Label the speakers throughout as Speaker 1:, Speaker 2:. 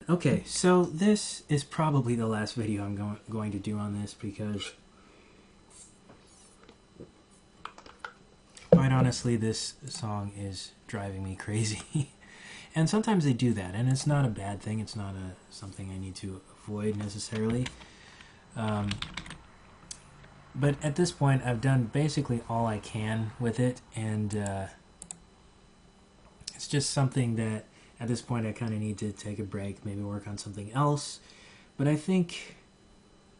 Speaker 1: Okay, so this is probably the last video I'm going to do on this because, quite honestly, this song is driving me crazy. And sometimes they do that, and it's not a bad thing. It's not something I need to avoid necessarily. Um, but at this point, I've done basically all I can with it, and it's just something that at this point I kind of need to take a break, maybe work on something else. But I think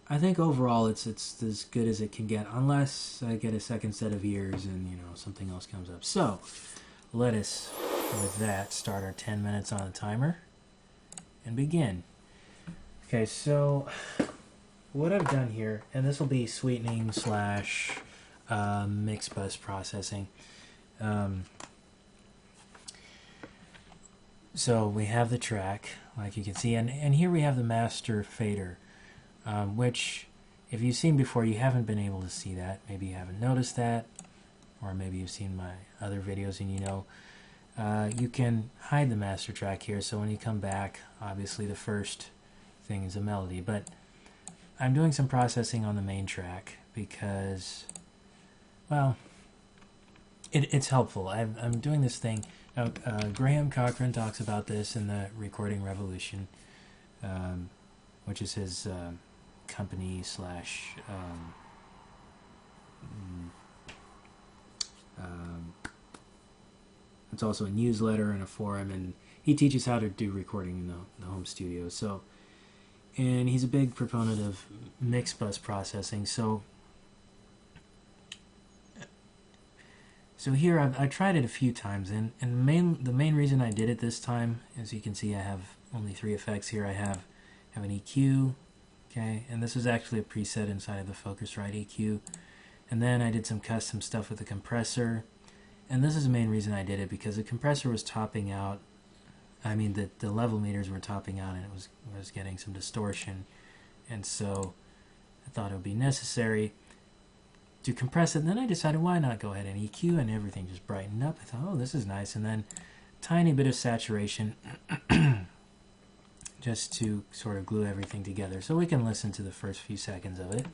Speaker 1: overall it's as good as it can get, unless I get a second set of ears and something else comes up. So let us, with that, start our 10 minutes on the timer and begin. Okay, so what I've done here, and this will be sweetening slash Mixbus processing. So we have the track, like you can see, and here we have the master fader, which, if you've seen before, you haven't been able to see that. Maybe you haven't noticed that, or maybe you've seen my other videos and you can hide the master track here, so when you come back, obviously the first thing is a melody. But I'm doing some processing on the main track because, well, it's helpful. I'm doing this thing. Now, Graham Cochran talks about this in the Recording Revolution, which is his company slash it's also a newsletter and a forum, and he teaches how to do recording in the home studio. So, and he's a big proponent of Mixbus processing. So here I tried it a few times, and the main reason I did it this time, as you can see, I have only 3 effects here. I have an EQ, okay, and this is actually a preset inside of the Focusrite EQ. And then I did some custom stuff with the compressor, and this is the main reason I did it, because the compressor was topping out. I mean, the level meters were topping out, and it was getting some distortion, and so I thought it would be necessary to compress it. And then I decided, why not go ahead and EQ, and everything just brightened up. I thought, oh, this is nice. And then tiny bit of saturation just to sort of glue everything together. So we can listen to the first few seconds of it.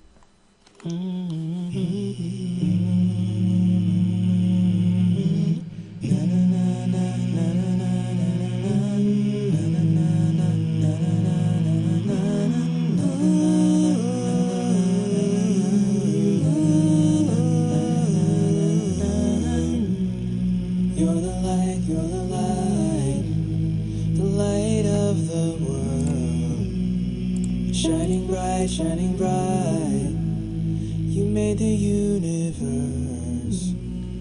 Speaker 2: Shining bright, you made the universe.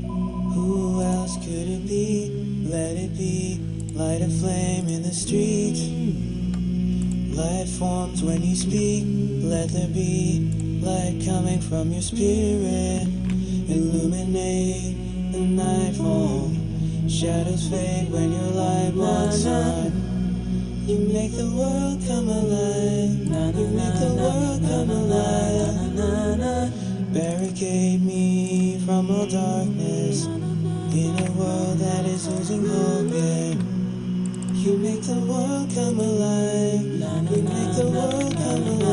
Speaker 2: Who else could it be? Let it be. Light a flame in the street. Light forms when you speak. Let there be light coming from your spirit. Illuminate the nightfall. Shadows fade when your light walks on. You make the world come alive. You make the world come alive. Barricade me from all darkness in a world that is losing hope. Yeah. You make the world come alive. You make the world come alive.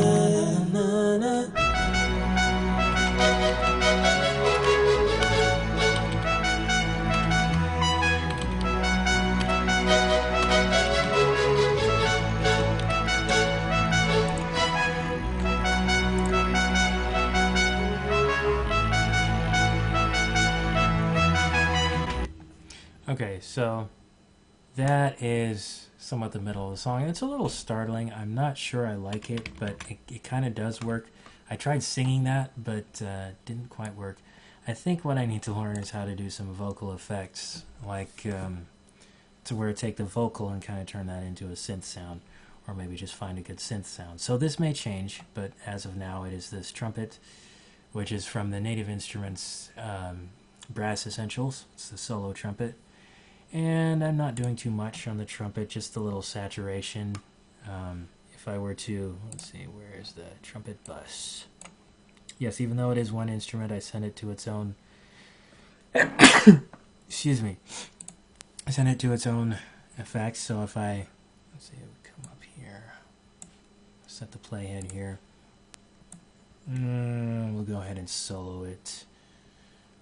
Speaker 1: Okay, so that is somewhat the middle of the song. It's a little startling. I'm not sure I like it, but it kind of does work. I tried singing that, but didn't quite work. I think what I need to learn is how to do some vocal effects, like to where I take the vocal and kind of turn that into a synth sound, or maybe just find a good synth sound. So this may change, but as of now it is this trumpet, which is from the Native Instruments Brass Essentials. It's the solo trumpet. And I'm not doing too much on the trumpet, just a little saturation. If I were to, let's see, where is the trumpet bus? Yes, even though it is one instrument, I send it to its own, excuse me, I send it to its own effects. So if I, let's see, it would come up here. set the playhead here. We'll go ahead and solo it.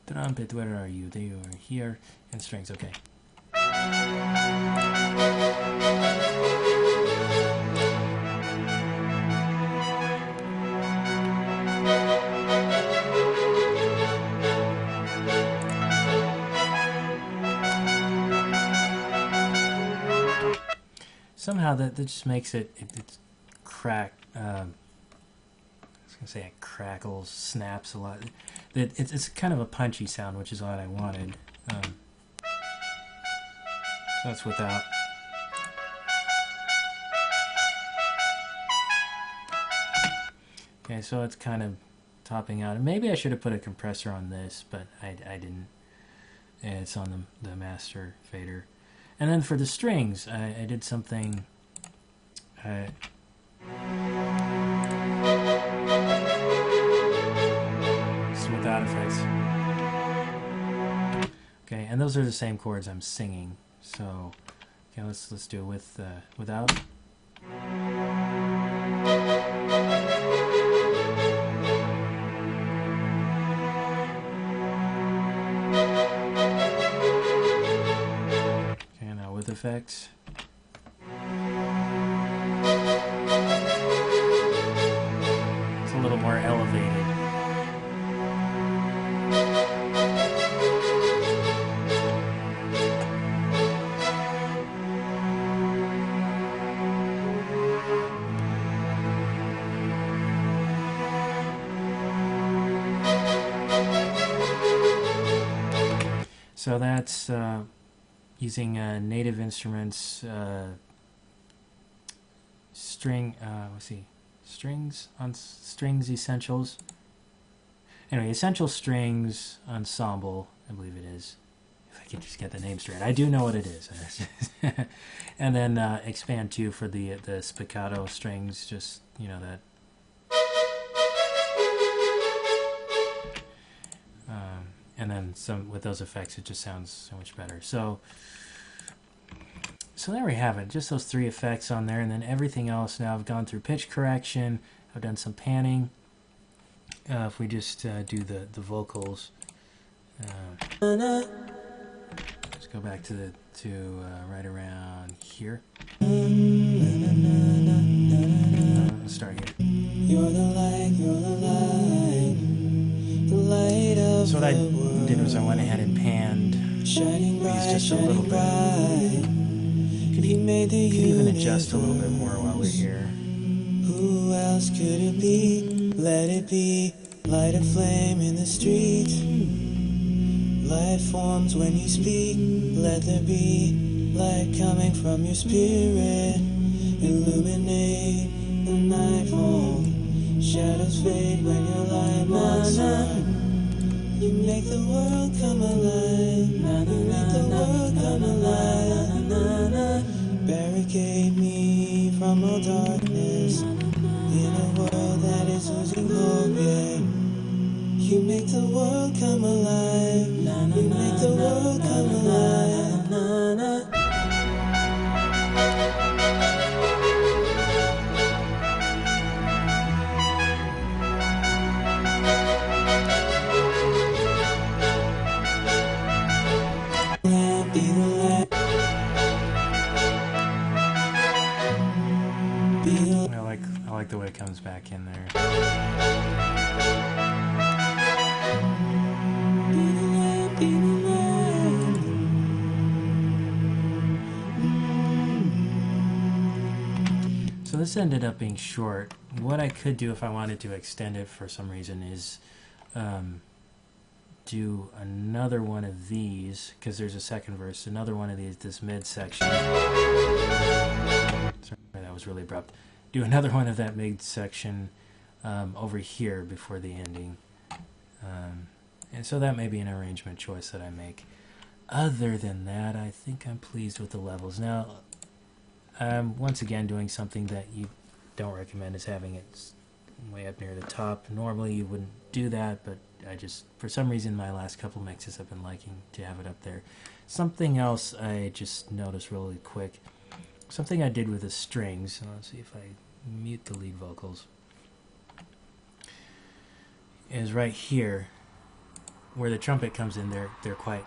Speaker 1: Trumpet, where are you? They are here. And strings, okay. Somehow that just makes it crack. I was gonna say it crackles, snaps a lot. It's kind of a punchy sound, which is what I wanted. So that's without. Okay, so it's kind of topping out. And maybe I should have put a compressor on this, but I didn't. And it's on the master fader. And then for the strings, I did something. It's without effects. Okay, and those are the same chords I'm singing. So, okay, let's do it with without. Okay, now with effects. It's a little more elevated. So that's using Native Instruments let's see, Strings Essentials. Anyway, Essential Strings Ensemble, I believe it is. If I can just get the name straight. I do know what it is. And then Expand 2 for the spiccato strings, just, you know, that. And then some with those effects, it just sounds so much better. So there we have it. Just those three effects on there, and then everything else. Now I've gone through pitch correction. I've done some panning. If we just do the vocals, let's go back to right around here. Let's start here.
Speaker 2: You're the light, you're the light, the light of
Speaker 1: so what I did was I went ahead and panned
Speaker 2: shining bright,
Speaker 1: these just a little bit. Could even adjust a little bit more while we're here.
Speaker 2: Who else could it be? Let it be. Light a flame in the street. Life forms when you speak. Let there be light coming from your spirit. Illuminate the nightfall. Shadows fade when your light burns on. You make the world come alive. You make the world come alive. Barricade me from all darkness in a world that is losing hope, yeah. You make the world come alive. You make the world come alive. Be the light.
Speaker 1: I like the way it comes back in there. So this ended up being short. What I could do if I wanted to extend it for some reason is do another one of these, because there's a second verse, another one of these, this mid section. Sorry, that was really abrupt. Do another one of that mid section over here before the ending. And so that may be an arrangement choice that I make. Other than that, I think I'm pleased with the levels. Now, once again doing something that you don't recommend is having it way up near the top. Normally you wouldn't do that, but I just, for some reason, my last couple mixes I've been liking to have it up there. Something else I just noticed really quick something I did with the strings. Let's see if I mute the lead vocals. Is right here where the trumpet comes in. They're quite.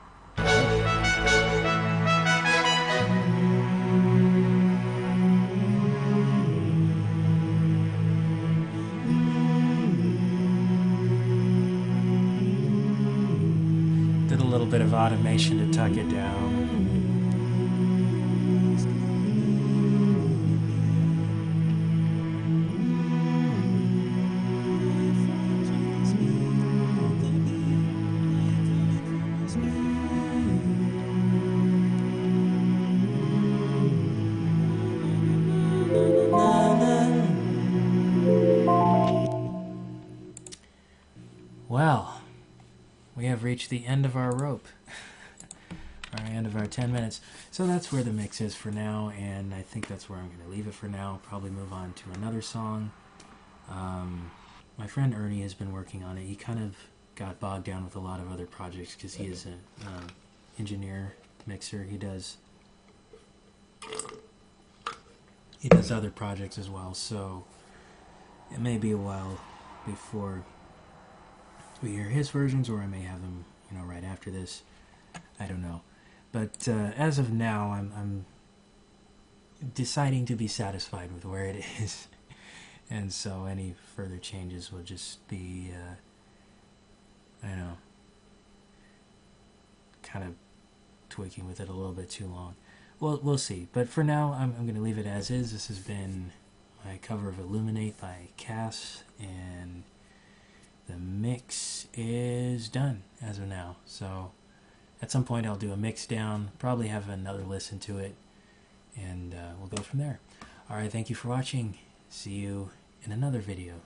Speaker 1: Did a little bit of automation to tuck it down. Well, we have reached the end of our rope, or end of our 10 minutes. So that's where the mix is for now, and I think that's where I'm going to leave it for now. Probably move on to another song. My friend Ernie has been working on it. He kind of got bogged down with a lot of other projects because he is an engineer, mixer. He does other projects as well, so it may be a while before we hear his versions, or I may have them, right after this. I don't know. But as of now, I'm deciding to be satisfied with where it is. And so any further changes will just be, kind of tweaking with it a little bit too long. Well, we'll see. But for now, I'm going to leave it as is. This has been my cover of Illuminate by Cass, and the mix is done as of now. So at some point I'll do a mix down, probably have another listen to it, and we'll go from there. Alright, thank you for watching. See you in another video.